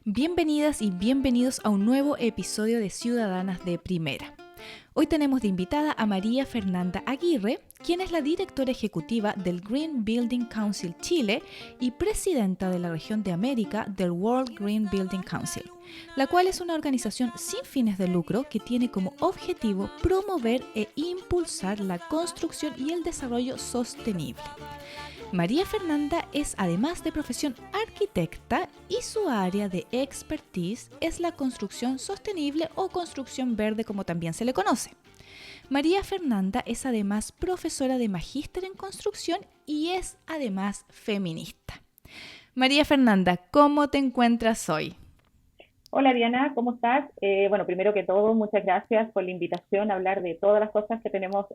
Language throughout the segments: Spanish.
Bienvenidas y bienvenidos a un nuevo episodio de Ciudadanas de Primera. Hoy tenemos de invitada a María Fernanda Aguirre, quien es la directora ejecutiva del Green Building Council Chile y presidenta de la región de América del World Green Building Council, la cual es una organización sin fines de lucro que tiene como objetivo promover e impulsar la construcción y el desarrollo sostenible. María Fernanda es además de profesión arquitecta y su área de expertise es la construcción sostenible o construcción verde como también se le conoce. María Fernanda es además profesora de magíster en construcción y es además feminista. María Fernanda, ¿cómo te encuentras hoy? Hola Diana, ¿cómo estás? Bueno, primero que todo, muchas gracias por la invitación a hablar de todas las cosas que tenemos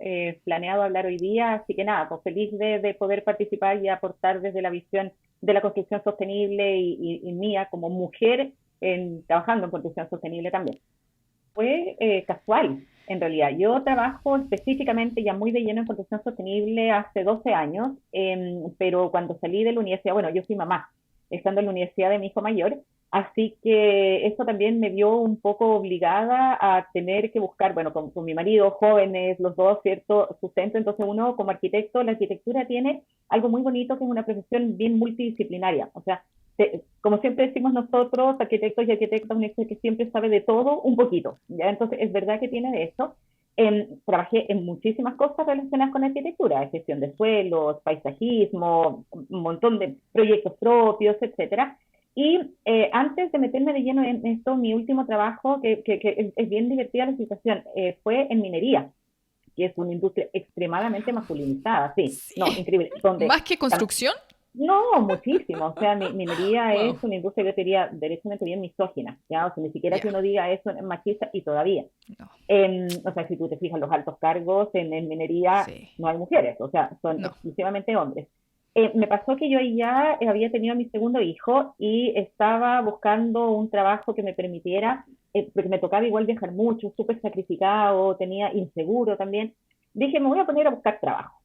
planeado hablar hoy día. Así que nada, pues feliz de poder participar y aportar desde la visión de la construcción sostenible y mía como mujer trabajando en construcción sostenible también. Fue casual, en realidad. Yo trabajo específicamente ya muy de lleno en construcción sostenible hace 12 años, pero cuando salí de la universidad, bueno, yo fui mamá, estando en la universidad de mi hijo mayor, así que eso también me vio un poco obligada a tener que buscar, bueno, con mi marido, jóvenes, los dos, ¿cierto?, sustento. Entonces uno como arquitecto, la arquitectura tiene algo muy bonito que es una profesión bien multidisciplinaria. O sea, como siempre decimos nosotros, arquitectos y arquitectas, uno que siempre sabe de todo un poquito, ¿ya? Entonces es verdad que tiene de eso. Trabajé en muchísimas cosas relacionadas con arquitectura, gestión de suelos, paisajismo, un montón de proyectos propios, etcétera. Y antes de meterme de lleno en esto, mi último trabajo, que es bien divertida la situación, fue en minería, que es una industria extremadamente masculinizada, sí, Sí. no, increíble, donde ¿Más que construcción? no, muchísimo. O sea, minería Wow. es una industria que yo diría derechamente bien misógina, ¿ya? O sea, ni siquiera Ya, que uno diga eso es machista y todavía. no, O sea, si tú te fijas los altos cargos en minería, sí, no hay mujeres, o sea, son no. exclusivamente hombres. Me pasó que yo ahí ya había tenido a mi segundo hijo y estaba buscando un trabajo que me permitiera, porque me tocaba igual viajar mucho, súper sacrificado, tenía inseguro también. Dije, me voy a poner a buscar trabajo.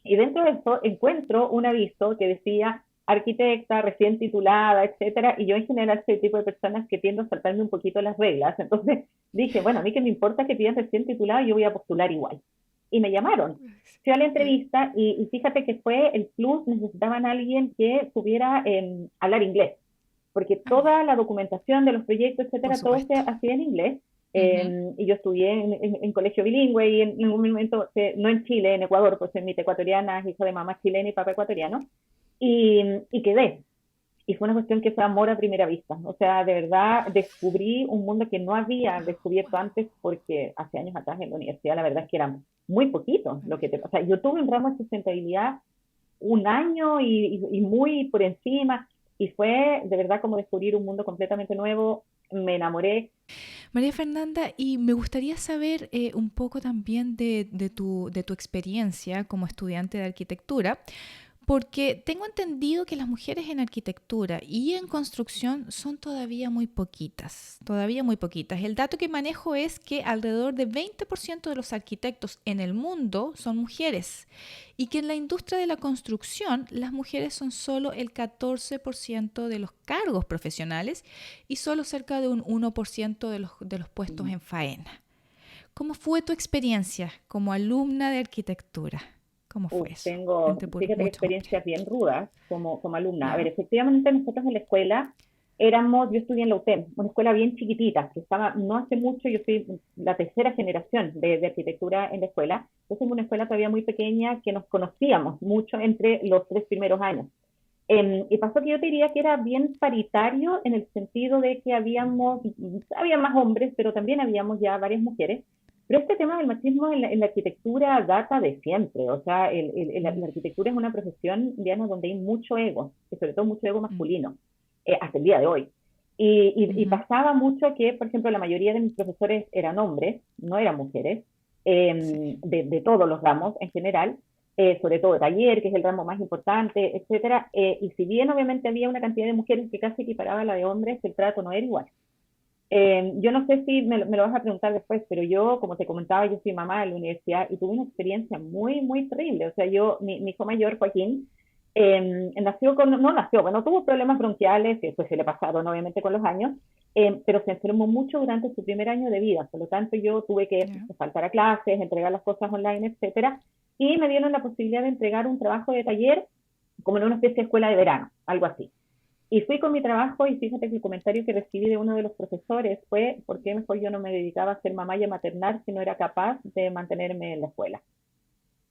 Y dentro de eso encuentro un aviso que decía arquitecta, recién titulada, etcétera, y yo en general soy el tipo de personas que tiendo a saltarme un poquito las reglas. Entonces dije, bueno, a mí que me importa que pidan recién titulada, yo voy a postular igual. Y me llamaron. Fui a la entrevista y fíjate que fue el plus, necesitaban a alguien que pudiera hablar inglés, porque Ah, ya, toda la documentación de los proyectos, por etcétera, todo se supuesto. hacía en inglés. Ujú. Y yo estudié en colegio bilingüe y en un momento, no en Chile, en Ecuador, pues en mi ecuatoriana, hijo de mamá chilena y papá ecuatoriano, y quedé. Y fue una cuestión que fue amor a primera vista. O sea, de verdad descubrí un mundo que no había descubierto antes porque hace años atrás en la universidad la verdad es que eran muy poquitos lo que te... O sea, yo tuve un ramo de sustentabilidad un año y muy por encima y fue de verdad como descubrir un mundo completamente nuevo. Me enamoré. María Fernanda, y me gustaría saber un poco también de tu experiencia como estudiante de arquitectura, porque tengo entendido que las mujeres en arquitectura y en construcción son todavía muy poquitas, todavía muy poquitas. El dato que manejo es que alrededor de 20% de los arquitectos en el mundo son mujeres y que en la industria de la construcción las mujeres son solo el 14% de los cargos profesionales y solo cerca de un 1% de los puestos en faena. ¿Cómo fue tu experiencia como alumna de arquitectura? ¿Cómo fue eso? Tengo, Entre fíjate que muchos hombres. experiencias bien rudas como alumna. A ver, Ya. efectivamente nosotros en la escuela éramos, yo estudié en la UTEM, una escuela bien chiquitita, que estaba no hace mucho, yo soy la tercera generación de arquitectura en la escuela, entonces una escuela todavía muy pequeña que nos conocíamos mucho entre los 3 primeros años. Y pasó que yo te diría que era bien paritario en el sentido de que había más hombres, pero también habíamos ya varias mujeres. Pero este tema del machismo en la arquitectura data de siempre. O sea, Mm, la arquitectura es una profesión, Diana, donde hay mucho ego, y sobre todo mucho ego mm, masculino, hasta el día de hoy. Y ujú. pasaba mucho que, por ejemplo, la mayoría de mis profesores eran hombres, no eran mujeres, Sí. de todos los ramos en general, sobre todo taller, que es el ramo más importante, etcétera. Y si bien obviamente había una cantidad de mujeres que casi equiparaba a la de hombres, el trato no era igual. Yo no sé si me lo vas a preguntar después, pero yo, como te comentaba, yo soy mamá de la universidad y tuve una experiencia muy, muy terrible. O sea, mi hijo mayor, Joaquín, no nació, bueno, tuvo problemas bronquiales, que después se le pasaron obviamente con los años, pero se enfermó mucho durante su primer año de vida, por lo tanto yo tuve que Ya. faltar a clases, entregar las cosas online, etcétera, y me dieron la posibilidad de entregar un trabajo de taller como en una especie de escuela de verano, algo así. Y fui con mi trabajo y fíjate que el comentario que recibí de uno de los profesores fue por qué mejor yo no me dedicaba a ser mamá y a maternar si no era capaz de mantenerme en la escuela.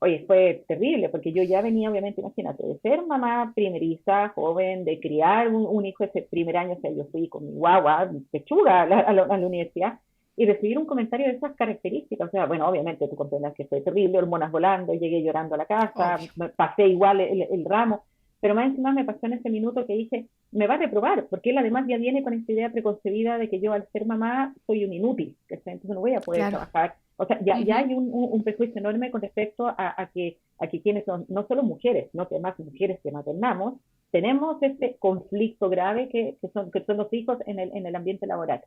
Oye, fue terrible porque yo ya venía, obviamente, imagínate, de ser mamá primeriza, joven, de criar un hijo ese primer año, o sea, yo fui con mi guagua, pechuga a la universidad, y recibir un comentario de esas características. O sea, bueno, obviamente tú comprendas que fue terrible, hormonas volando, llegué llorando a la casa, Obvio. pasé igual el ramo, pero más encima me pasó en ese minuto que dije, me va a reprobar, porque él además ya viene con esta idea preconcebida de que yo al ser mamá soy un inútil, que entonces no voy a poder Claro. trabajar. O sea, ya Ujú. hay un prejuicio enorme con respecto a que quienes son, no solo mujeres, no que además mujeres que maternamos, tenemos este conflicto grave que son los hijos en el ambiente laboral.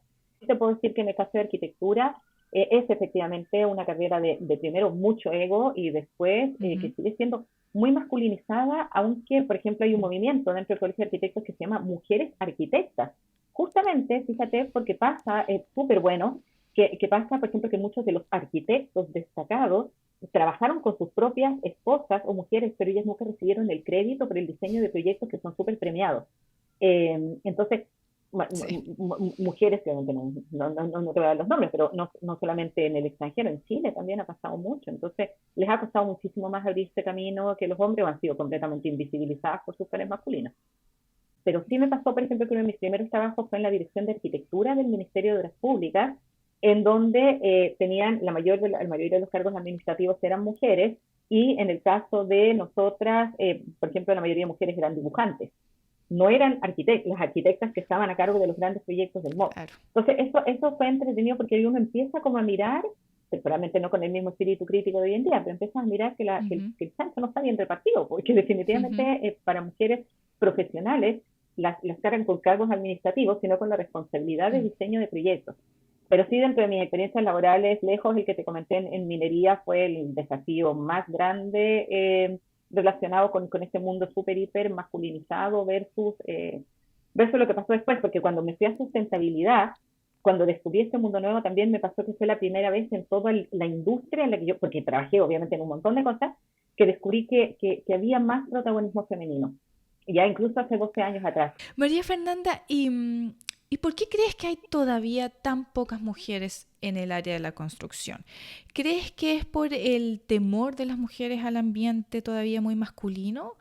Te puedo decir que en el caso de arquitectura es efectivamente una carrera de primero mucho ego y después que Ujú. sigue siendo muy masculinizada, aunque, por ejemplo, hay un movimiento dentro del Colegio de Arquitectos que se llama Mujeres Arquitectas. Justamente, fíjate, porque pasa, es súper bueno, que pasa, por ejemplo, que muchos de los arquitectos destacados trabajaron con sus propias esposas o mujeres, pero ellas nunca recibieron el crédito por el diseño de proyectos que son súper premiados. Entonces, Sí. mujeres, que no te voy a dar los nombres, pero no solamente en el extranjero, en Chile también ha pasado mucho. Entonces, les ha costado muchísimo más abrirse camino que los hombres, o han sido completamente invisibilizadas por sus pares masculinos. Pero sí me pasó, por ejemplo, que uno de mis primeros trabajos fue en la Dirección de Arquitectura del Ministerio de Obras Públicas, en donde tenían la mayoría de los cargos administrativos eran mujeres, y en el caso de nosotras, por ejemplo, la mayoría de mujeres eran dibujantes, no eran las arquitectas que estaban a cargo de los grandes proyectos del MOB. Claro. Entonces, eso fue entretenido porque uno empieza como a mirar, seguramente no con el mismo espíritu crítico de hoy en día, pero empiezas a mirar Ujú. que el chancho no está bien repartido, porque definitivamente Ujú. para mujeres profesionales las cargan con cargos administrativos, sino con la responsabilidad de Mm. diseño de proyectos. Pero sí, dentro de mis experiencias laborales, lejos el que te comenté en minería fue el desafío más grande relacionado con este mundo súper, hiper masculinizado versus lo que pasó después, porque cuando me fui a sustentabilidad, cuando descubrí este mundo nuevo, también me pasó que fue la primera vez en toda la industria en la que yo, porque trabajé obviamente en un montón de cosas, que descubrí que había más protagonismo femenino, ya incluso hace 12 años atrás. María Fernanda, ¿y por qué crees que hay todavía tan pocas mujeres en el área de la construcción? ¿Crees que es por el temor de las mujeres al ambiente todavía muy masculino?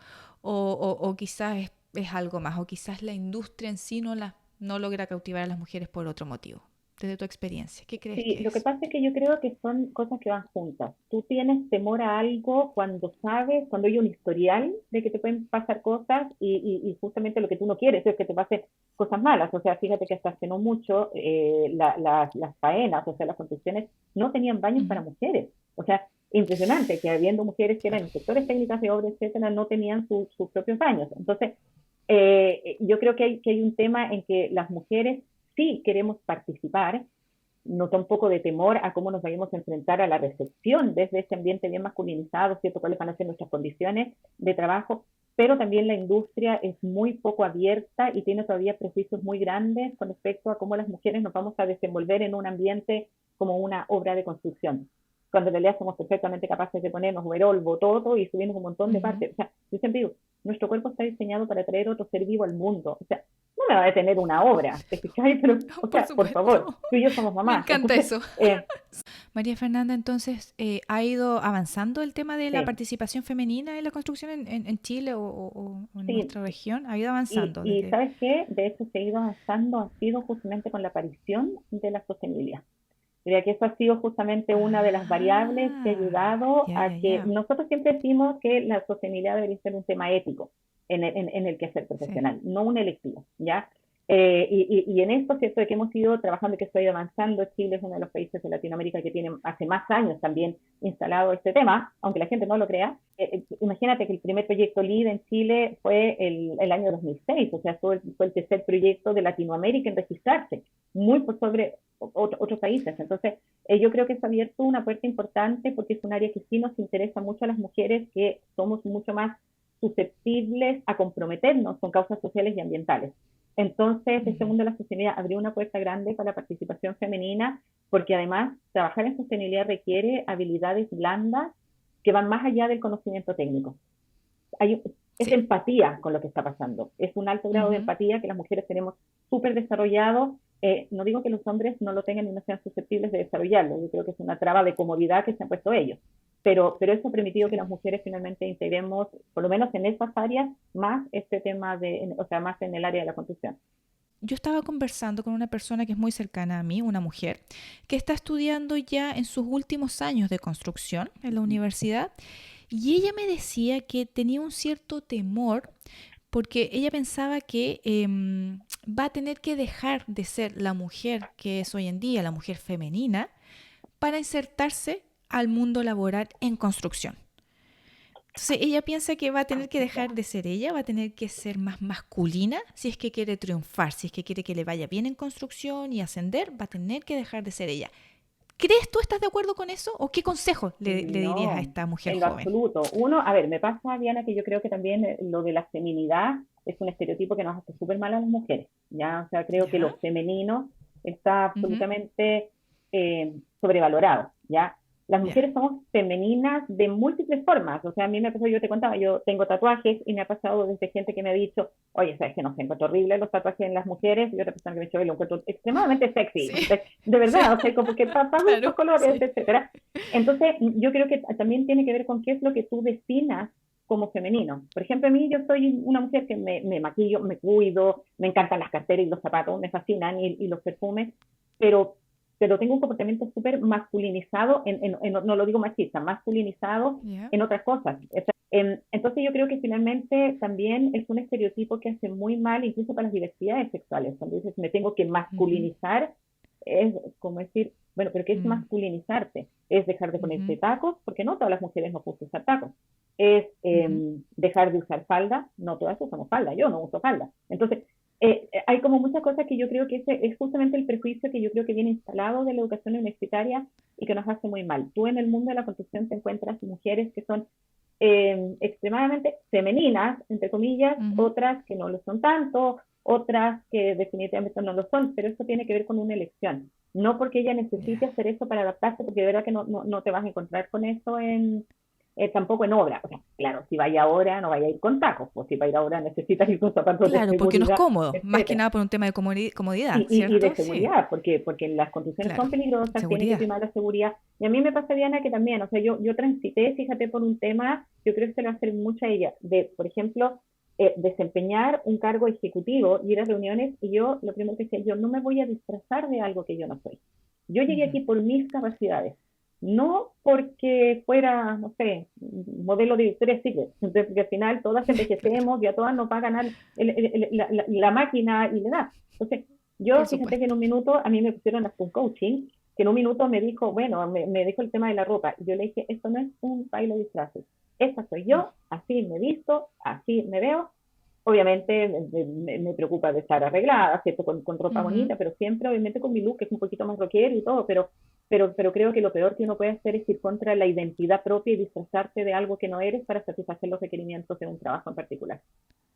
¿O quizás es algo más? ¿O quizás la industria en sí no logra cautivar a las mujeres por otro motivo? Desde tu experiencia, ¿qué crees Sí, que lo que es? pasa es que yo creo que son cosas que van juntas. Tú tienes temor a algo cuando sabes, cuando hay un historial de que te pueden pasar cosas y justamente lo que tú no quieres es que te pasen cosas malas. O sea, fíjate que hasta hace no mucho las faenas, o sea, las construcciones no tenían baños para Ujú. mujeres. O sea, impresionante que habiendo mujeres que eran Claro. inspectores técnicas de obra, etcétera, no tenían sus propios baños. Entonces, yo creo que hay un tema en que las mujeres sí queremos participar, nota un poco de temor a cómo nos vayamos a enfrentar a la recepción desde este ambiente bien masculinizado, ¿cierto? Cuáles van a ser nuestras condiciones de trabajo, pero también la industria es muy poco abierta y tiene todavía prejuicios muy grandes con respecto a cómo las mujeres nos vamos a desenvolver en un ambiente como una obra de construcción. Cuando en realidad somos perfectamente capaces de ponernos overol, bototo y subirnos un montón de Ujú. partes. O sea, yo siempre digo, nuestro cuerpo está diseñado para traer otro ser vivo al mundo. O sea, no me va a detener una obra, ¿te fijáis? Pero, o Por sea, por favor, supuesto. tú y yo somos Me mamás. encanta Entonces, eso. María Fernanda, entonces, ¿ha ido avanzando el tema de la sí, participación femenina en la construcción en Chile o en sí. nuestra región? ¿Ha ido Y, avanzando y desde... ¿sabes qué? De hecho, se ha ido avanzando, ha sido justamente con la aparición de la sostenibilidad. Diría que eso ha sido justamente una de las variables que ha Ah, ayudado ya, a ya, que ya. nosotros siempre decimos que la sostenibilidad debería ser un tema ético en el quehacer Sí. profesional, no un electivo, ¿ya? Y en esto, ¿cierto? De que hemos ido trabajando y que esto ha ido avanzando, Chile es uno de los países de Latinoamérica que tiene hace más años también instalado este tema, aunque la gente no lo crea. Imagínate que el primer proyecto LEED en Chile fue el año 2006, o sea, fue el tercer proyecto de Latinoamérica en registrarse, muy por sobre otros países. Entonces, yo creo que eso ha abierto una puerta importante porque es un área que sí nos interesa mucho a las mujeres, que somos mucho más susceptibles a comprometernos con causas sociales y ambientales. Entonces, este mundo de la sostenibilidad abrió una puerta grande para la participación femenina, porque además trabajar en sostenibilidad requiere habilidades blandas que van más allá del conocimiento técnico. Es empatía con lo que está pasando, es un alto grado de empatía que las mujeres tenemos súper desarrollado. No digo que los hombres no lo tengan y no sean susceptibles de desarrollarlo, yo creo que es una traba de comodidad que se han puesto ellos, pero eso ha permitido que las mujeres finalmente integremos, por lo menos en esas áreas, más este tema más en el área de la construcción. Yo estaba conversando con una persona que es muy cercana a mí, una mujer, que está estudiando ya en sus últimos años de construcción en la universidad, y ella me decía que tenía un cierto temor porque ella pensaba que va a tener que dejar de ser la mujer que es hoy en día, la mujer femenina, para insertarse al mundo laboral en construcción. Entonces ella piensa que va a tener que dejar de ser ella, va a tener que ser más masculina si es que quiere triunfar, si es que quiere que le vaya bien en construcción y ascender, va a tener que dejar de ser ella. ¿Crees tú, estás de acuerdo con eso? ¿O qué consejo le dirías a No, esta mujer en lo joven? absoluto. Uno, a ver, me pasa, Diana, que yo creo que también lo de la feminidad es un estereotipo que nos hace súper mal a las mujeres, ¿ya? O sea, creo que ¿Ya? lo femenino está Ujú. absolutamente sobrevalorado, ¿ya? Las Ya. mujeres somos femeninas de múltiples formas. O sea, a mí me pasó, yo te contaba, yo tengo tatuajes y me ha pasado desde gente que me ha dicho, oye, sabes que no sé, encuentro horrible los tatuajes en las mujeres, y otra persona que me ha dicho, lo encuentro extremadamente sexy, Sí, de verdad, o sea, como que para gustos, claro, colores, sí. etcétera. Entonces, yo creo que también tiene que ver con qué es lo que tú definas como femenino. Por ejemplo, a mí yo soy una mujer que me maquillo, me cuido, me encantan las carteras y los zapatos, me fascinan y los perfumes, pero tengo un comportamiento súper masculinizado, no lo digo machista, masculinizado Ya. en otras cosas. Entonces yo creo que finalmente también es un estereotipo que hace muy mal incluso para las diversidades sexuales. Cuando dices me tengo que Ujú. masculinizar, es como decir, bueno, pero ¿qué es Mm. masculinizarte? Es dejar de ponerse Ujú. tacos, porque no todas las mujeres nos gusta usar tacos. Es Ujú. dejar de usar falda, no todas usamos falda, yo no uso falda. Entonces, hay como muchas cosas que yo creo que ese es justamente el prejuicio que yo creo que viene instalado de la educación universitaria y que nos hace muy mal. Tú en el mundo de la construcción te encuentras mujeres que son extremadamente femeninas, entre comillas, Ujú. otras que no lo son tanto, otras que definitivamente no lo son, pero eso tiene que ver con una elección. No porque ella necesite Ya. hacer eso para adaptarse, porque de verdad que no te vas a encontrar con eso tampoco en obra. O sea, claro, si vaya ahora, no vaya a ir con tacos, pues si va a ir ahora necesitas ir con zapatos de Claro, porque no es seguridad, cómodo, más que etcétera. nada por un tema de comodidad, Y ¿cierto? de Sí, seguridad, porque las condiciones claro. son peligrosas, tiene que Seguridad. primar la seguridad. Y a mí me pasa, Diana, que también, o sea, yo transité, fíjate, por un tema, yo creo que se lo va a hacer mucho a ella, de, por ejemplo, desempeñar un cargo ejecutivo y ir a reuniones, y yo, lo primero que decía, yo no me voy a disfrazar de algo que yo no soy. Yo llegué Ujú. aquí por mis capacidades, no porque fuera, no sé, modelo de Victoria's Secret, porque al final todas envejecemos y a todas nos va a ganar la máquina y le da. Entonces, Por yo, fíjate que en supuesto. un minuto a mí me pusieron hasta un coaching, que en un minuto me dijo, bueno, me dijo el tema de la ropa. Y yo le dije, esto no es un baile de disfraces. Esta soy Mm. yo, así me visto, así me veo. Obviamente me preocupa de estar arreglada, ¿cierto? Con ropa Ujú. bonita, pero siempre obviamente con mi look, que es un poquito más rockero y todo, pero creo que lo peor que uno puede hacer es ir contra la identidad propia y disfrazarte de algo que no eres para satisfacer los requerimientos de un trabajo en particular.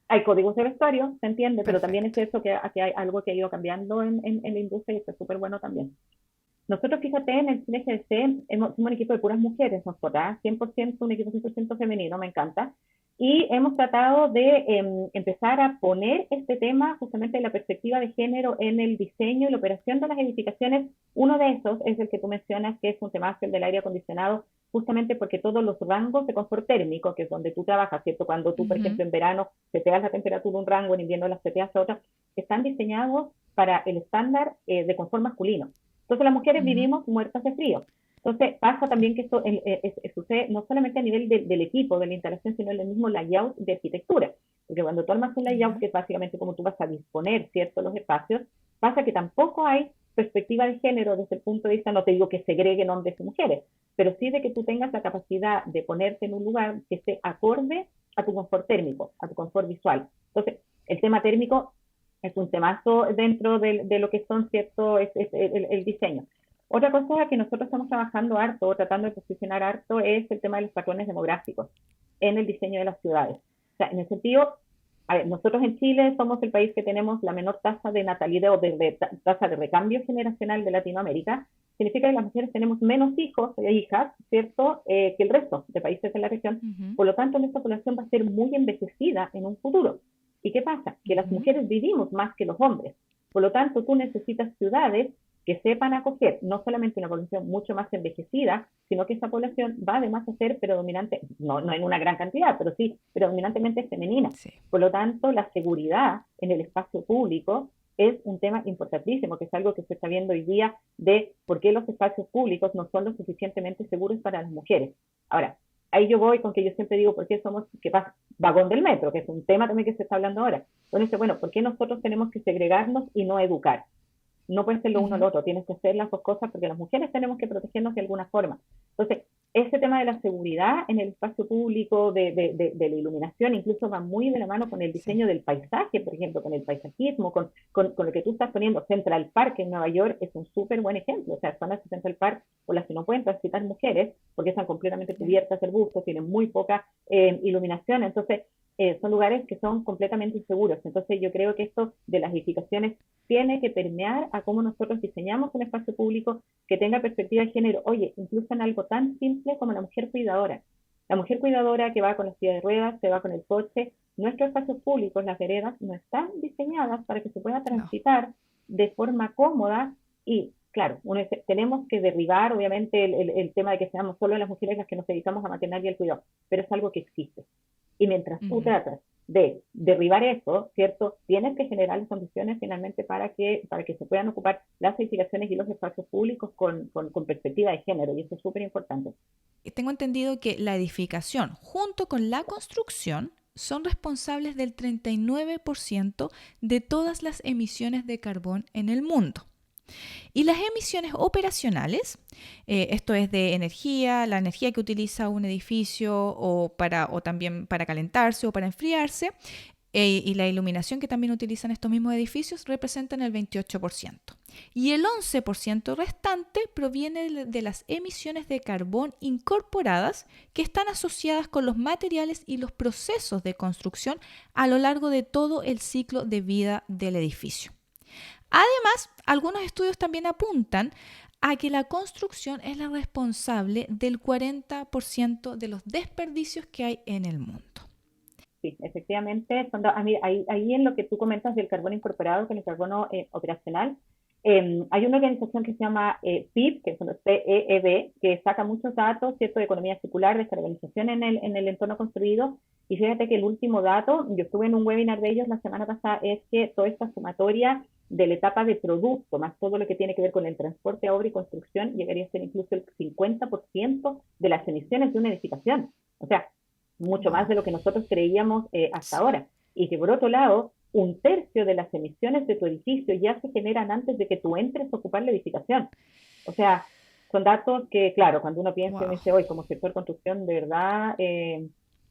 Hay códigos de vestuario, se entiende, pero también es Perfecto. cierto que hay algo que ha ido cambiando en la industria y esto es súper bueno también. Nosotros, fíjate, en el Chile GDC somos un equipo de puras mujeres, nosotras, 100%, un equipo 100% femenino, me encanta. Y hemos tratado de empezar a poner este tema justamente en la perspectiva de género en el diseño y la operación de las edificaciones. Uno de esos es el que tú mencionas, que es un tema del aire acondicionado, justamente porque todos los rangos de confort térmico, que es donde tú trabajas, ¿cierto? Cuando tú, por Ujú. ejemplo, en verano seteas la temperatura de un rango, en invierno la seteas a otra, están diseñados para el estándar de confort masculino. Entonces las mujeres Ujú. vivimos muertas de frío. Entonces pasa también que esto sucede no solamente a nivel del equipo, de la instalación, sino en el mismo layout de arquitectura. Porque cuando tú armas un layout, Ya. que es básicamente como tú vas a disponer, ¿cierto?, los espacios, pasa que tampoco hay perspectiva de género desde el punto de vista, no te digo que segreguen hombres y mujeres, pero sí de que tú tengas la capacidad de ponerte en un lugar que esté acorde a tu confort térmico, a tu confort visual. Entonces, el tema térmico es un temazo dentro de lo que son, ¿cierto?, es el diseño. Otra cosa que nosotros estamos trabajando harto, tratando de posicionar harto, es el tema de los patrones demográficos en el diseño de las ciudades. O sea, en el sentido, a ver, nosotros en Chile somos el país que tenemos la menor tasa de natalidad o tasa de recambio generacional de Latinoamérica. Significa que las mujeres tenemos menos hijos e hijas, ¿cierto?, que el resto de países de la región. Ujú, Por lo tanto, nuestra población va a ser muy envejecida en un futuro. ¿Y qué pasa? Que las ujú. mujeres vivimos más que los hombres. Por lo tanto, tú necesitas ciudades que sepan acoger no solamente una población mucho más envejecida, sino que esa población va además a ser predominante, no en una gran cantidad, pero sí predominantemente femenina. Sí. Por lo tanto, la seguridad en el espacio público es un tema importantísimo, que es algo que se está viendo hoy día de por qué los espacios públicos no son lo suficientemente seguros para las mujeres. Ahora, ahí yo voy con que yo siempre digo, ¿por qué somos, qué pasa? Vagón del metro, que es un tema también que se está hablando ahora. Bueno, ¿por qué nosotros tenemos que segregarnos y no educar? No puede ser lo uno o Ujú. lo otro, tienes que hacer las dos cosas porque las mujeres tenemos que protegernos de alguna forma. Entonces, ese tema de la seguridad en el espacio público, de la iluminación, incluso va muy de la mano con el Sí. diseño del paisaje, por ejemplo, con el paisajismo, con lo que tú estás poniendo. Central Park en Nueva York es un súper buen ejemplo. O sea, zonas de Central Park por las que no pueden transitar mujeres porque están completamente Ya. cubiertas de arbustos, tienen muy poca iluminación. Entonces, son lugares que son completamente inseguros. Entonces, yo creo que esto de las edificaciones tiene que permear a cómo nosotros diseñamos un espacio público que tenga perspectiva de género. Oye, incluso en algo tan simple como la mujer cuidadora. La mujer cuidadora que va con la silla de ruedas, que va con el coche, nuestros espacios públicos, las veredas, no están diseñadas para que se pueda No. transitar de forma cómoda y, claro, tenemos que derribar, obviamente, el tema de que seamos solo las mujeres las que nos dedicamos a mantener y al cuidado, pero es algo que existe. Y mientras tú Ujú. tratas de derribar eso, ¿cierto? Tienes que generar las condiciones finalmente para que se puedan ocupar las edificaciones y los espacios públicos con perspectiva de género, y eso es súper importante. Tengo entendido que la edificación junto con la construcción son responsables del 39% de todas las emisiones de carbón en el mundo. Y las emisiones operacionales, esto es de energía, la energía que utiliza un edificio o también para calentarse o para enfriarse, y la iluminación que también utilizan estos mismos edificios representan el 28%. Y el 11% restante proviene de las emisiones de carbón incorporadas que están asociadas con los materiales y los procesos de construcción a lo largo de todo el ciclo de vida del edificio. Además, algunos estudios también apuntan a que la construcción es la responsable del 40% de los desperdicios que hay en el mundo. Sí, efectivamente, ahí en lo que tú comentas del carbono incorporado con el carbono operacional, hay una organización que se llama PIB, que es CEEB, que saca muchos datos, ¿cierto?, de economía circular, descarbonización en el entorno construido. Y fíjate que el último dato, yo estuve en un webinar de ellos la semana pasada, es que toda esta sumatoria de la etapa de producto, más todo lo que tiene que ver con el transporte, obra y construcción, llegaría a ser incluso el 50% de las emisiones de una edificación. O sea, mucho más Wow. de lo que nosotros creíamos hasta Sí. ahora. Y que por otro lado, un tercio de las emisiones de tu edificio ya se generan antes de que tú entres a ocupar la edificación. O sea, son datos que, claro, cuando uno piensa en Wow. ese hoy como sector construcción, de verdad,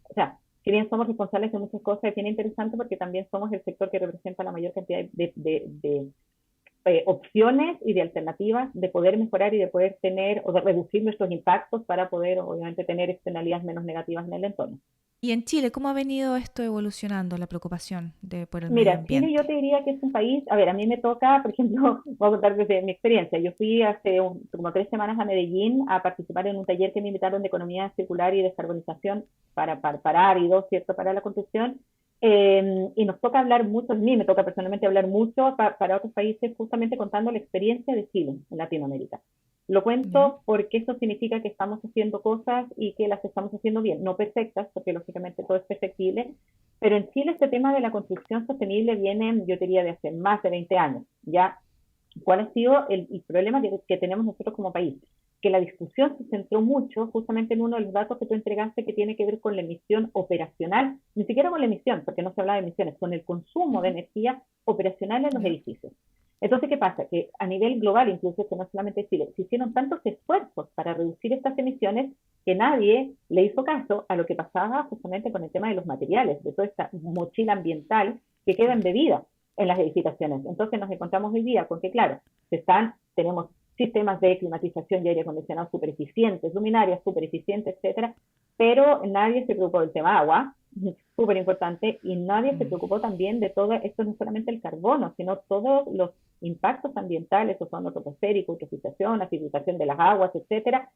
o sea, si bien somos responsables de muchas cosas, es bien interesante porque también somos el sector que representa la mayor cantidad de opciones y de alternativas de poder mejorar y de poder tener o de reducir nuestros impactos para poder, obviamente, tener externalidades menos negativas en el entorno. ¿Y en Chile cómo ha venido esto evolucionando, la preocupación por el medio Mira, Chile yo ambiente? te diría que es un país, a ver, a mí me toca, por ejemplo, voy a contar desde mi experiencia. Yo fui hace como 3 semanas a Medellín a participar en un taller que me invitaron de economía circular y descarbonización para áridos, ¿cierto?, para la construcción. Y nos toca hablar mucho, a mí me toca personalmente hablar mucho para otros países, justamente contando la experiencia de Chile en Latinoamérica. Lo ¿Ya? cuento porque eso significa que estamos haciendo cosas y que las estamos haciendo bien, no perfectas, porque lógicamente todo es perfectible, pero en Chile este tema de la construcción sostenible viene, yo diría, de hace más de 20 años. ¿Ya? ¿Cuál ha sido el problema que tenemos nosotros como país? Que la discusión se centró mucho justamente en uno de los datos que tú entregaste que tiene que ver con la emisión operacional, ni siquiera con la emisión, porque no se habla de emisiones, con el consumo de Ujú. energía operacional en los ¿Ya? edificios. Entonces, ¿qué pasa? Que a nivel global, incluso que no solamente Chile, se hicieron tantos esfuerzos para reducir estas emisiones que nadie le hizo caso a lo que pasaba justamente con el tema de los materiales, de toda esta mochila ambiental que queda Claro. embebida en las edificaciones. Entonces nos encontramos hoy día con que, claro, tenemos sistemas de climatización y aire acondicionado súper eficientes, luminarias súper eficientes, etcétera, pero nadie se preocupó del tema agua, súper importante, y nadie se preocupó también de todo esto, no solamente el carbono, sino todos los impactos ambientales, ozono troposférico, eutrofización, acidificación de las aguas, etcétera,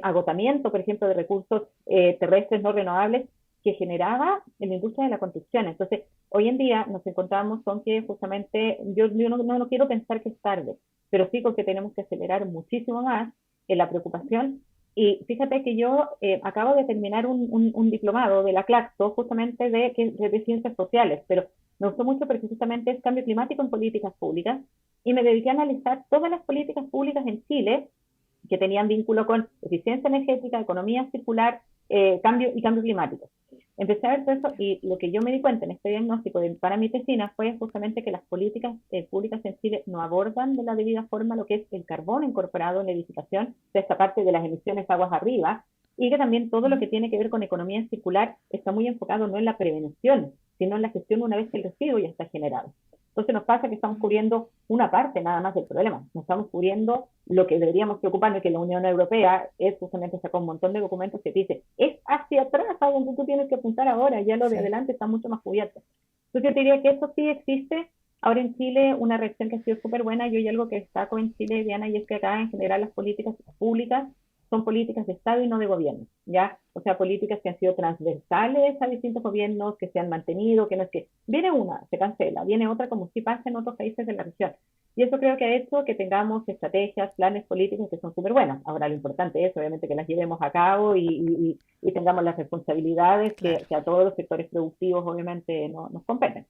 agotamiento, por ejemplo, de recursos terrestres no renovables que generaba en la industria de la construcción. Entonces, hoy en día nos encontramos con que justamente, yo no quiero pensar que es tarde, pero sí con que tenemos que acelerar muchísimo más en la preocupación. Y fíjate que yo acabo de terminar un diplomado de la CLACSO, justamente de ciencias sociales, pero me gustó mucho porque justamente es cambio climático en políticas públicas, y me dediqué a analizar todas las políticas públicas en Chile que tenían vínculo con eficiencia energética, economía circular, cambio climático. Empecé a ver todo eso, y lo que yo me di cuenta en este diagnóstico para mi tesina fue justamente que las políticas públicas en Chile no abordan de la debida forma lo que es el carbono incorporado en la edificación, de esta parte de las emisiones aguas arriba, y que también todo lo que tiene que ver con economía circular está muy enfocado no en la prevención, sino en la gestión una vez que el residuo ya está generado. Entonces nos pasa que estamos cubriendo una parte nada más del problema, no estamos cubriendo lo que deberíamos preocuparnos, que la Unión Europea es justamente sacó un montón de documentos que te dice, es hacia atrás a donde tú tienes que apuntar ahora, ya lo de adelante está mucho más cubierto. Entonces yo te diría que eso sí existe. Ahora en Chile una reacción que ha sido súper buena, yo hay algo que destaco en Chile, Diana, y es que acá en general las políticas públicas son políticas de Estado y no de gobierno, ¿ya? O sea, políticas que han sido transversales a distintos gobiernos, que se han mantenido, que no es que viene una, se cancela, viene otra, como sí pasa en otros países de la región. Y eso creo que ha hecho que tengamos estrategias, planes políticos que son súper buenos. Ahora lo importante es, obviamente, que las llevemos a cabo y tengamos las responsabilidades Claro. que a todos los sectores productivos, obviamente, nos competen.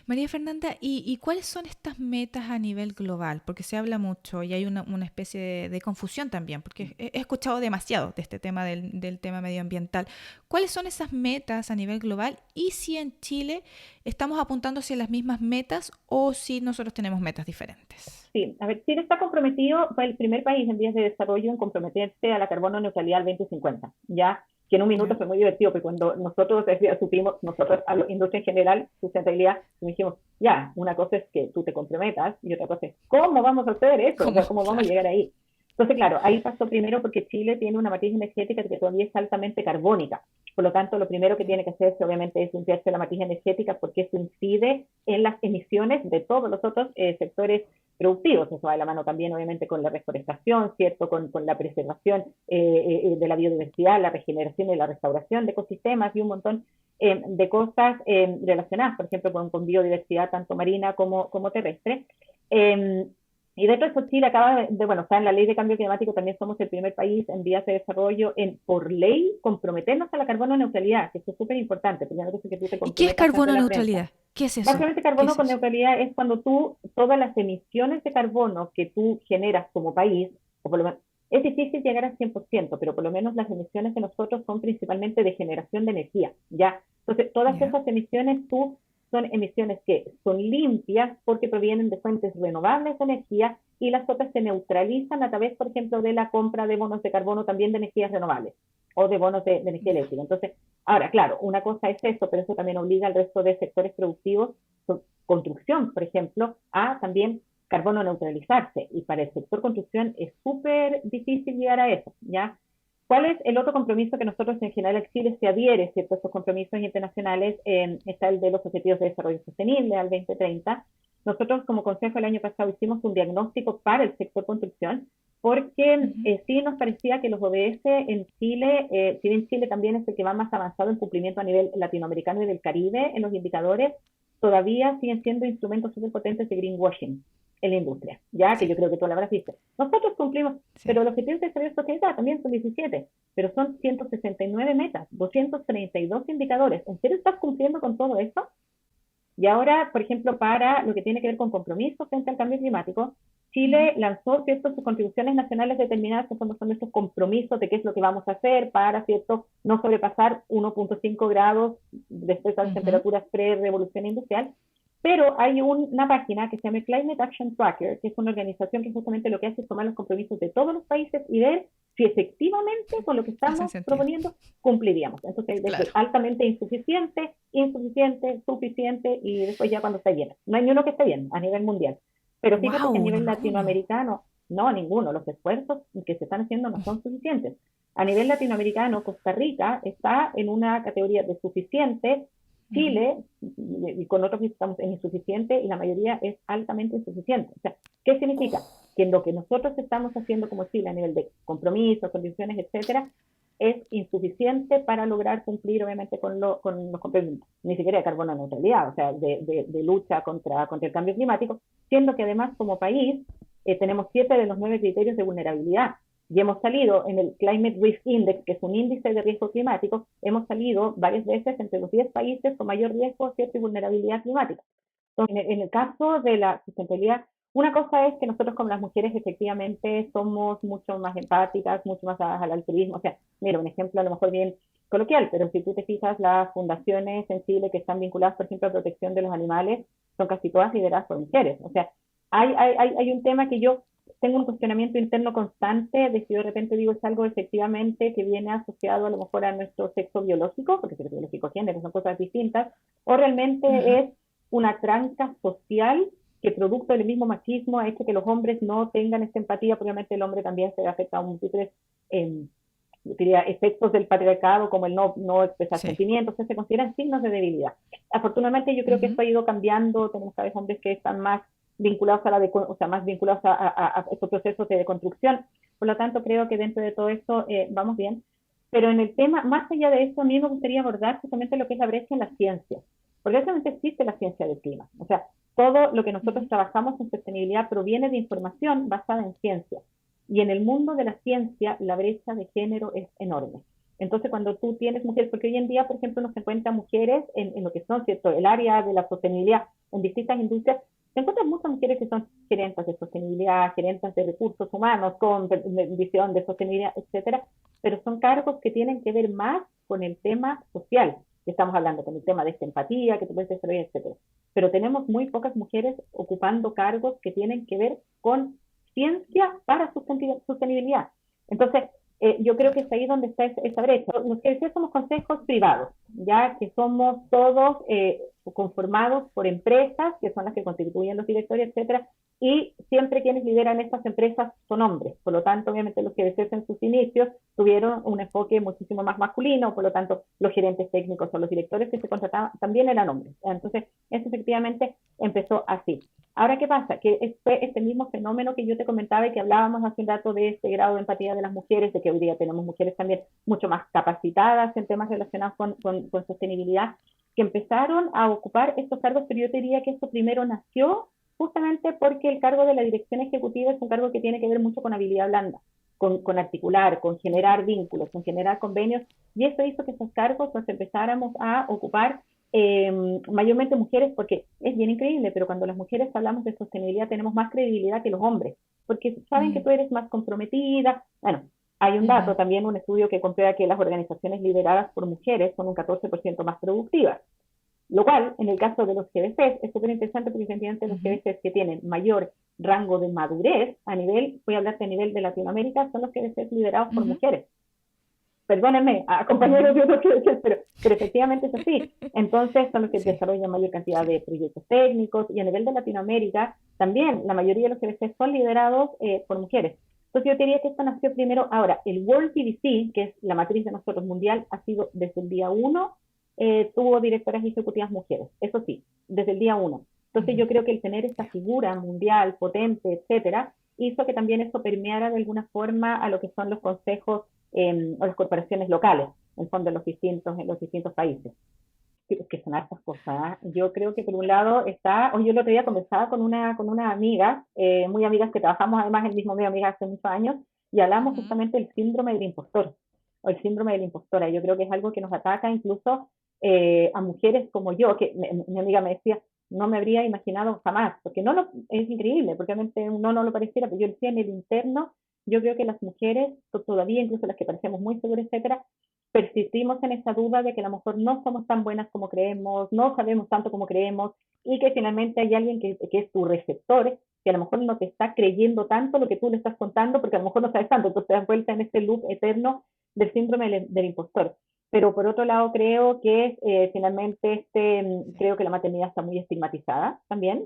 María Fernanda, ¿y cuáles son estas metas a nivel global? Porque se habla mucho y hay una especie de confusión también, porque he escuchado demasiado de este tema del tema medioambiental. ¿Cuáles son esas metas a nivel global? Y si en Chile estamos apuntando hacia las mismas metas o si nosotros tenemos metas diferentes. Sí, a ver, Chile está comprometido, fue el primer país en vías de desarrollo en comprometerse a la carbono neutralidad al 2050, ya que en un minuto ¿Ya? fue muy divertido, porque cuando nosotros supimos, nosotros a la industria en general, sustentabilidad, dijimos, ya, una cosa es que tú te comprometas y otra cosa es, ¿cómo vamos a hacer eso? O ¿Cómo? sea, ¿cómo vamos a Claro. llegar ahí? Entonces, claro, ahí pasó primero porque Chile tiene una matriz energética que todavía es altamente carbónica. Por lo tanto, lo primero que tiene que hacerse, obviamente, es limpiarse la matriz energética, porque eso incide en las emisiones de todos los otros sectores productivos. Eso va de la mano también, obviamente, con la reforestación, ¿cierto? Con la preservación de la biodiversidad, la regeneración y la restauración de ecosistemas y un montón de cosas relacionadas, por ejemplo, con biodiversidad tanto marina como terrestre. Eh, y de hecho, eso Chile acaba bueno, está en la ley de cambio climático, también somos el primer país en vías de desarrollo en, por ley, comprometernos a la carbono neutralidad, que eso es súper importante, porque no es que tú te ¿Y qué es comprometas tanto carbono en la prensa. neutralidad? ¿Qué es eso? Básicamente, ¿Qué carbono es con eso? neutralidad es cuando tú, todas las emisiones de carbono que tú generas como país, o por lo menos, es difícil llegar al 100%, pero por lo menos las emisiones de nosotros son principalmente de generación de energía, ¿ya? Entonces, todas ¿Ya? esas emisiones son emisiones que son limpias porque provienen de fuentes renovables de energía, y las otras se neutralizan a través, por ejemplo, de la compra de bonos de carbono también de energías renovables o de bonos de energía ¿Ya? eléctrica. Entonces, ahora, claro, una cosa es eso, pero eso también obliga al resto de sectores productivos, construcción, por ejemplo, a también carbono neutralizarse. Y para el sector construcción es súper difícil llegar a eso, ¿ya? ¿Cuál es el otro compromiso que nosotros en general en Chile se adhiere, ¿cierto? Estos compromisos internacionales, está el de los Objetivos de Desarrollo Sostenible al 2030. Nosotros como Consejo el año pasado hicimos un diagnóstico para el sector construcción, porque Ujú. sí nos parecía que los ODS en Chile, si bien Chile también es el que va más avanzado en cumplimiento a nivel latinoamericano y del Caribe en los indicadores, todavía siguen siendo instrumentos súper potentes de greenwashing en la industria, ya que Sí, yo creo que tú lo habrás visto. Nosotros cumplimos, sí. pero los objetivos de desarrollo sostenible también son 17, pero son 169 metas, 232 indicadores. ¿En serio estás cumpliendo con todo esto? Y ahora, por ejemplo, para lo que tiene que ver con compromisos frente al cambio climático, Ujú. Chile lanzó, ¿cierto?, sus contribuciones nacionales determinadas, que son estos compromisos de qué es lo que vamos a hacer para, ¿cierto?, no sobrepasar 1.5 grados después de las Ujú. temperaturas pre-revolución industrial. Pero hay una página que se llama Climate Action Tracker, que es una organización que justamente lo que hace es tomar los compromisos de todos los países y ver si efectivamente con lo que Hacen estamos sentido. proponiendo cumpliríamos. Entonces, desde Claro. altamente insuficiente, insuficiente, suficiente, y después ya cuando está lleno. No hay ni uno que esté bien a nivel mundial. Pero fíjate que a ¡Wow! nivel Ninguno. latinoamericano, no, ninguno. Los esfuerzos que se están haciendo no son suficientes. A nivel latinoamericano, Costa Rica está en una categoría de suficiente, Chile, y con otros estamos en insuficiente, y la mayoría es altamente insuficiente. O sea, ¿qué significa? Que en lo que nosotros estamos haciendo como Chile a nivel de compromisos, condiciones, etcétera, es insuficiente para lograr cumplir, obviamente, con los compromisos, ni siquiera de carbono neutralidad, o sea, de lucha contra el cambio climático, siendo que además como país tenemos 7 de los 9 criterios de vulnerabilidad. Y hemos salido en el Climate Risk Index, que es un índice de riesgo climático, hemos salido varias veces entre los 10 países con mayor riesgo, cierta y vulnerabilidad climática. Entonces, en el caso de la sustentabilidad, una cosa es que nosotros como las mujeres efectivamente somos mucho más empáticas, mucho más dadas al altruismo. O sea, mira, un ejemplo a lo mejor bien coloquial, pero si tú te fijas, las fundaciones en Chile que están vinculadas, por ejemplo, a protección de los animales, son casi todas lideradas por mujeres. O sea, hay un tema que yo tengo un cuestionamiento interno constante de si de repente digo es algo efectivamente que viene asociado a lo mejor a nuestro sexo biológico, porque sexo biológico género son cosas distintas, o realmente Ajá. es una tranca social que producto del mismo machismo ha hecho que los hombres no tengan esta empatía, obviamente el hombre también se ve afectado a múltiples diría, efectos del patriarcado, como el no expresar Sí. sentimientos, que se consideran signos de debilidad. Afortunadamente yo creo que Ujú. esto ha ido cambiando, tenemos cada vez hombres que están más vinculados a la o sea, más vinculados a estos procesos de deconstrucción. Por lo tanto, creo que dentro de todo esto vamos bien. Pero en el tema, más allá de eso, a mí me gustaría abordar justamente lo que es la brecha en la ciencia. Porque realmente existe la ciencia del clima. O sea, todo lo que nosotros Ujú. trabajamos en sostenibilidad proviene de información basada en ciencia. Y en el mundo de la ciencia, la brecha de género es enorme. Entonces, cuando tú tienes mujeres, porque hoy en día, por ejemplo, nos encuentran mujeres en lo que son, ¿cierto?, el área de la sostenibilidad en distintas industrias, se encuentran muchas mujeres que son gerentes de sostenibilidad, gerentes de recursos humanos, con visión de sostenibilidad, etcétera, pero son cargos que tienen que ver más con el tema social, que estamos hablando, con el tema de esta empatía, que tú puedes desarrollar, etcétera. Pero tenemos muy pocas mujeres ocupando cargos que tienen que ver con ciencia para sostenibilidad. Entonces, yo creo que es ahí donde está esa brecha. Los que decía somos consejos privados, ya que somos todos conformados por empresas, que son las que constituyen los directorios, etcétera, y siempre quienes lideran estas empresas son hombres. Por lo tanto, obviamente los que en sus inicios tuvieron un enfoque muchísimo más masculino, por lo tanto, los gerentes técnicos o los directores que se contrataban también eran hombres. Entonces, eso efectivamente empezó así. Ahora, ¿qué pasa? Que fue este mismo fenómeno que yo te comentaba y que hablábamos hace un rato de este grado de empatía de las mujeres, de que hoy día tenemos mujeres también mucho más capacitadas en temas relacionados con sostenibilidad, que empezaron a ocupar estos cargos, pero yo te diría que esto primero nació justamente porque el cargo de la dirección ejecutiva es un cargo que tiene que ver mucho con habilidad blanda, con articular, con generar vínculos, con generar convenios, y eso hizo que esos cargos nos empezáramos a ocupar mayormente mujeres, porque es bien increíble, pero cuando las mujeres hablamos de sostenibilidad tenemos más credibilidad que los hombres, porque saben que Mm. tú eres más comprometida. Bueno, hay un Ujú. dato, también un estudio que comprueba que las organizaciones lideradas por mujeres son un 14% más productivas. Lo cual, en el caso de los GBCs, es súper interesante porque efectivamente los Ujú. GBCs que tienen mayor rango de madurez a nivel, voy a hablar de nivel de Latinoamérica, son los GBCs liderados por Ujú. mujeres. Perdónenme, a compañeros de otros GBCs, pero efectivamente es así. Entonces son los que Sí. desarrollan mayor cantidad de proyectos técnicos y a nivel de Latinoamérica también la mayoría de los GBCs son liderados por mujeres. Entonces yo diría que esto nació primero. Ahora, el World PVC, que es la matriz de nosotros mundial, ha sido desde el día uno tuvo directoras ejecutivas mujeres, eso sí, desde el día uno. Entonces Ujú. yo creo que el tener esta figura mundial, potente, etcétera, hizo que también eso permeara de alguna forma a lo que son los consejos o las corporaciones locales, en fondo en los distintos países. Sí, es que son hartas cosas. ¿Eh? Yo creo que por un lado está, hoy yo el otro día conversaba con una amiga, muy amigas que trabajamos además en el mismo medio, amigas hace muchos años, y hablamos Ujú. justamente del síndrome del impostor, o el síndrome de la impostora. Yo creo que es algo que nos ataca incluso a mujeres como yo, que mi amiga me decía, no me habría imaginado jamás, porque es increíble, porque realmente uno no lo pareciera, pero yo decía en el interno, yo creo que las mujeres, todavía incluso las que parecemos muy seguras, etcétera, persistimos en esa duda de que a lo mejor no somos tan buenas como creemos, no sabemos tanto como creemos, y que finalmente hay alguien que es tu receptor, que a lo mejor no te está creyendo tanto lo que tú le estás contando, porque a lo mejor no sabes tanto, entonces te das vuelta en este loop eterno del síndrome del impostor. Pero por otro lado creo que finalmente creo que la maternidad está muy estigmatizada también.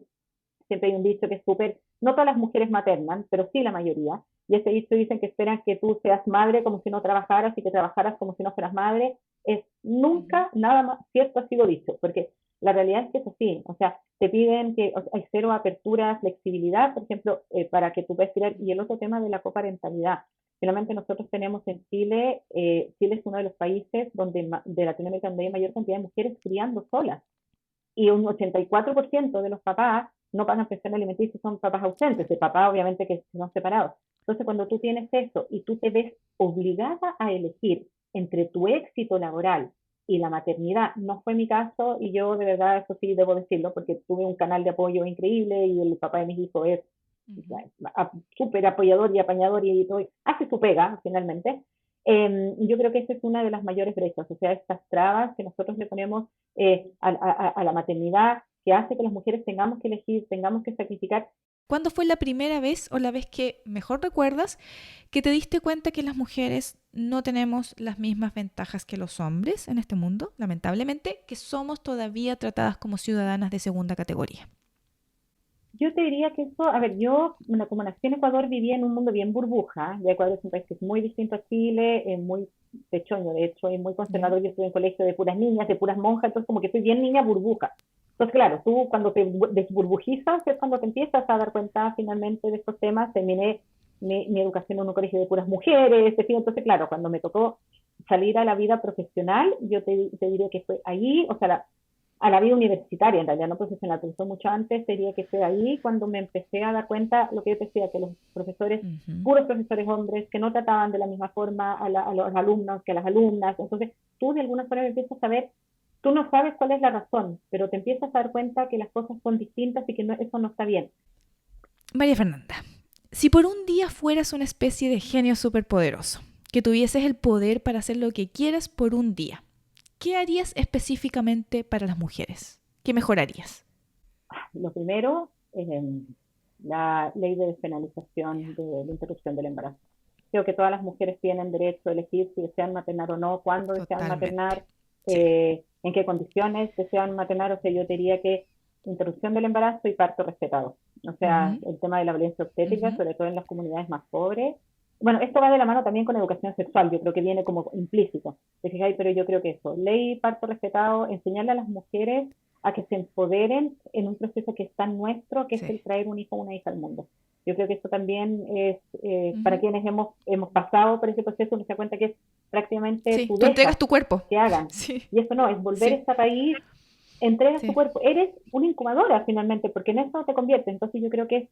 Siempre hay un dicho que es súper no todas las mujeres maternan, pero sí la mayoría, y ese dicho dicen que esperan que tú seas madre como si no trabajaras y que trabajaras como si no fueras madre, es nunca nada más cierto ha sido dicho, porque la realidad es que es así, o sea, te piden que o sea, hay cero apertura, flexibilidad, por ejemplo, para que tú puedas tirar, y el otro tema de la coparentalidad. Finalmente nosotros tenemos en Chile, Chile es uno de los países de Latinoamérica donde hay mayor cantidad de mujeres criando solas, y un 84% de los papás no pagan pensión alimenticia, son papás ausentes, de papás obviamente que son separados. Entonces, cuando tú tienes eso y tú te ves obligada a elegir entre tu éxito laboral y la maternidad, no fue mi caso, y yo de verdad, eso sí debo decirlo, porque tuve un canal de apoyo increíble y el papá de mis hijos es súper apoyador y apañador y todo, hace su pega finalmente. Yo creo que esa es una de las mayores brechas, o sea, estas trabas que nosotros le ponemos a la maternidad, que hace que las mujeres tengamos que elegir, tengamos que sacrificar. ¿Cuándo fue la primera vez o la vez que mejor recuerdas que te diste cuenta que las mujeres no tenemos las mismas ventajas que los hombres en este mundo? Lamentablemente, que somos todavía tratadas como ciudadanas de segunda categoría. Yo te diría que eso, a ver, yo, bueno, como nací en Ecuador, vivía en un mundo bien burbuja. Ya Ecuador es un país que es muy distinto a Chile, muy pechoño, de hecho, y muy conservador. Yo estuve en colegio de puras niñas, de puras monjas, entonces como que soy bien niña burbuja. Entonces, claro, tú cuando te desburbujizas es cuando te empiezas a dar cuenta finalmente de estos temas. Terminé mi educación en un colegio de puras mujeres, entonces, claro, cuando me tocó salir a la vida profesional, yo te diría que fue ahí, o sea, a la vida universitaria, en realidad no profesional, pero fue mucho antes, sería que fue ahí cuando me empecé a dar cuenta, lo que yo decía, que los profesores, puros profesores hombres, que no trataban de la misma forma a los alumnos que a las alumnas, entonces tú de alguna forma empiezas a ver, tú no sabes cuál es la razón, pero te empiezas a dar cuenta que las cosas son distintas y que eso no está bien. María Fernanda, si por un día fueras una especie de genio superpoderoso, que tuvieses el poder para hacer lo que quieras por un día, ¿qué harías específicamente para las mujeres? ¿Qué mejorarías? Lo primero, la ley de despenalización de la interrupción del embarazo. Creo que todas las mujeres tienen derecho a elegir si desean maternar o no, cuándo desean maternar, en qué condiciones desean maternar. O sea, yo diría que interrupción del embarazo y parto respetado. O sea, el tema de la violencia obstétrica, sobre todo en las comunidades más pobres. Bueno, esto va de la mano también con educación sexual, yo creo que viene como implícito, ¿te fijáis? Pero yo creo que eso, ley, parto respetado, enseñarle a las mujeres a que se empoderen en un proceso que es tan nuestro, que es el traer un hijo o una hija al mundo. Yo creo que esto también es, para quienes hemos pasado por ese proceso, uno se da cuenta que es prácticamente tú entregas tu cuerpo. Que hagan. Y eso no, es volver a esta raíz, entregas tu cuerpo, eres una incubadora finalmente, porque en eso te conviertes. Entonces yo creo que es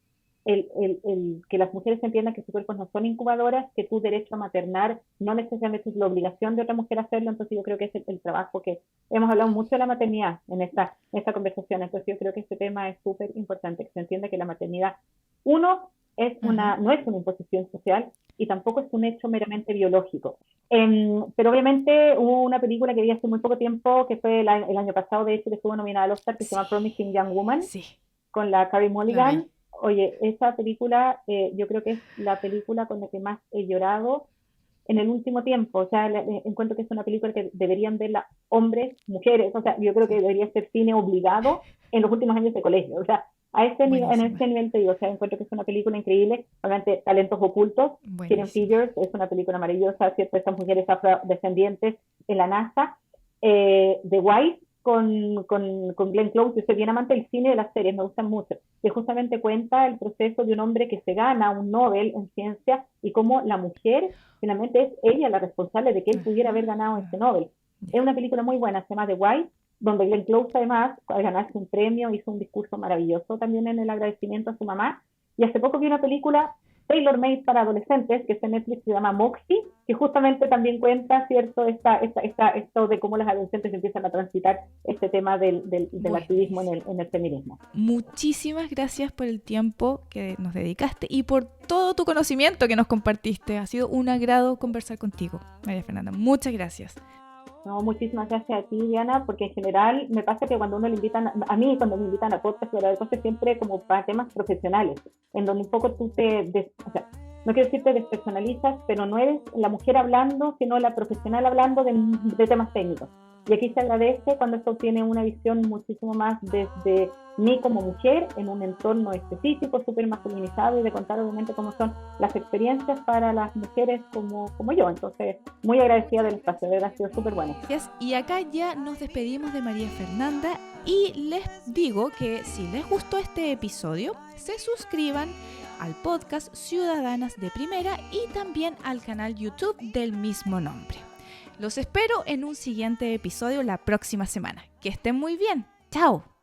que las mujeres entiendan que sus cuerpos no son incubadoras, que tu derecho a maternar no necesariamente es la obligación de otra mujer hacerlo. Entonces yo creo que es el trabajo que hemos hablado mucho de la maternidad en esta conversación. Entonces yo creo que este tema es súper importante, que se entienda que la maternidad, no es una imposición social y tampoco es un hecho meramente biológico. Pero obviamente hubo una película que vi hace muy poco tiempo, que fue el año pasado, de hecho, que estuvo nominada al Oscar, que se llama Promising Young Woman, con la Carey Mulligan. Oye, esa película, yo creo que es la película con la que más he llorado en el último tiempo. O sea, encuentro que es una película que deberían verla hombres, mujeres. O sea, yo creo que debería ser cine obligado en los últimos años de colegio. O sea, en ese nivel te digo, o sea, encuentro que es una película increíble. Obviamente, talentos ocultos. Hidden Figures es una película maravillosa, ¿cierto? Estas mujeres afrodescendientes en la NASA. The Wife, con Glenn Close. Yo soy bien amante del cine y de las series, me gustan mucho, que justamente cuenta el proceso de un hombre que se gana un Nobel en ciencia y cómo la mujer finalmente es ella la responsable de que él pudiera haber ganado ese Nobel. Es una película muy buena, se llama The Wife, donde Glenn Close además, al ganarse un premio, hizo un discurso maravilloso también en el agradecimiento a su mamá. Y hace poco vi una película tailor-made para adolescentes, que es en Netflix, se llama Moxie, que justamente también cuenta, ¿cierto?, esto de cómo las adolescentes empiezan a transitar este tema del activismo en el feminismo. Muchísimas gracias por el tiempo que nos dedicaste y por todo tu conocimiento que nos compartiste. Ha sido un agrado conversar contigo, María Fernanda. Muchas gracias. No, muchísimas gracias a ti, Diana, porque en general me pasa que cuando uno le invitan, a mí cuando me invitan a podcast, la verdad es siempre como para temas profesionales, en donde un poco tú o sea, no quiero decir te despersonalizas, pero no eres la mujer hablando, sino la profesional hablando de temas técnicos. Y aquí se agradece cuando esto tiene una visión muchísimo más desde mí como mujer, en un entorno específico, súper masculinizado, y de contar obviamente cómo son las experiencias para las mujeres como yo. Entonces, muy agradecida del espacio, de verdad ha sido súper bueno. Y acá ya nos despedimos de María Fernanda y les digo que si les gustó este episodio, se suscriban al podcast Ciudadanas de Primera y también al canal YouTube del mismo nombre. Los espero en un siguiente episodio la próxima semana. Que estén muy bien. ¡Chao!